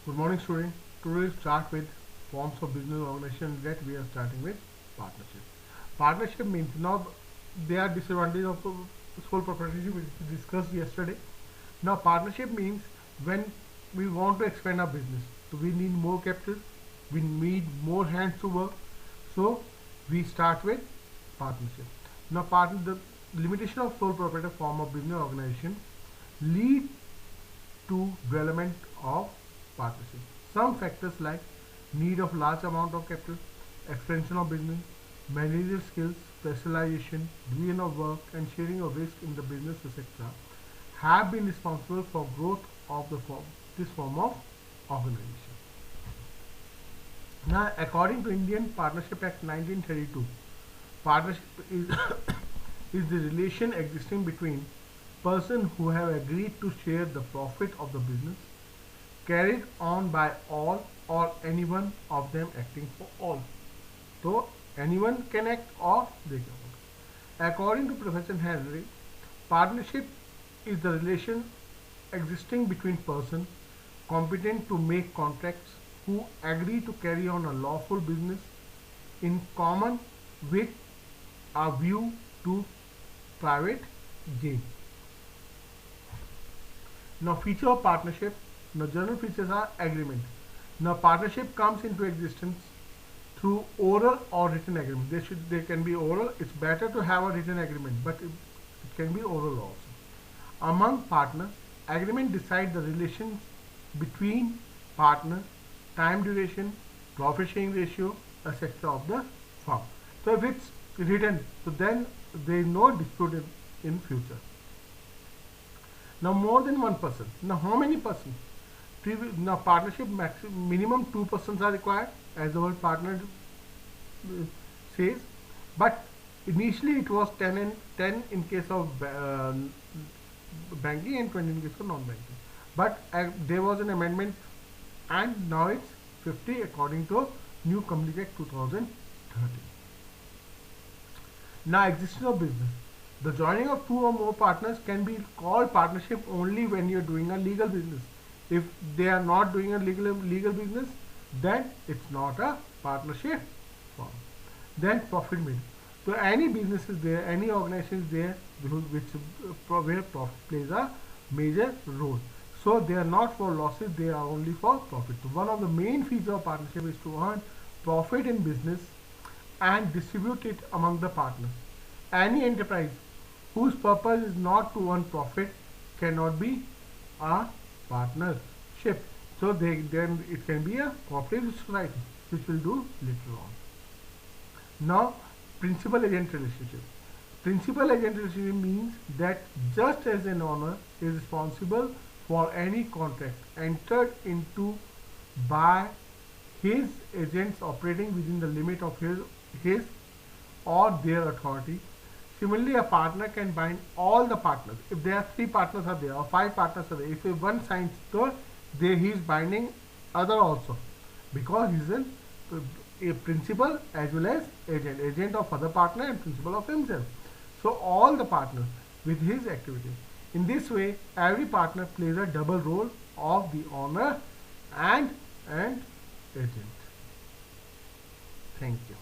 Good morning, student. Today we'll start with forms of business organization. That we are starting with partnership. Partnership means now there are disadvantages of sole proprietorship which we discussed yesterday. Now partnership means when we want to expand our business, so we need more capital, we need more hands to work. So we start with partnership. Now the limitation of sole proprietor form of business organization lead to development of partnership. Some factors like need of large amount of capital, expansion of business, managerial skills, specialization, division of work, and sharing of risk in the business, etc., have been responsible for growth of this form of organization. Now, according to Indian Partnership Act 1932, partnership is is the relation existing between persons who have agreed to share the profit of the business carried on by all or any one of them acting for all. So anyone can act or they can act. According to Professor Henry, partnership is the relation existing between persons competent to make contracts who agree to carry on a lawful business in common with a view to private gain. Now feature of partnership. Now general features are agreement. Now partnership comes into existence through oral or written agreement. They can be oral. It's better to have a written agreement, but it can be oral also. Among partners, agreement decide the relations between partners, time duration, profit sharing ratio, etc. of the firm. So if it's written, so then there is no dispute in future. Now more than one person. Now how many persons? Now partnership minimum 2 persons are required, as the word partner says, but initially it was 10 in case of banking and 20 in case of non-banking. But there was an amendment and now it's 50 according to New Company Act 2013. Now existence of business. The joining of 2 or more partners can be called partnership only when you are doing a legal business. If they are not doing a legal business, then it's not a partnership form. Then profit made. So any business is there, any organization is there where profit plays a major role. So they are not for losses, they are only for profit. So one of the main features of partnership is to earn profit in business and distribute it among the partners. Any enterprise whose purpose is not to earn profit cannot be a partnership. So then it can be a cooperative society, which we'll do later on. Now, principal agent relationship. Principal agent relationship means that just as an owner is responsible for any contract entered into by his agents operating within the limit of his or their authority, similarly a partner can bind all the partners. If there are 3 partners are there or 5 partners are there, if one signs so he is binding other also, because he is a principal as well as agent of other partner and principal of himself. So all the partners with his activities. In this way, every partner plays a double role of the owner and agent. Thank you.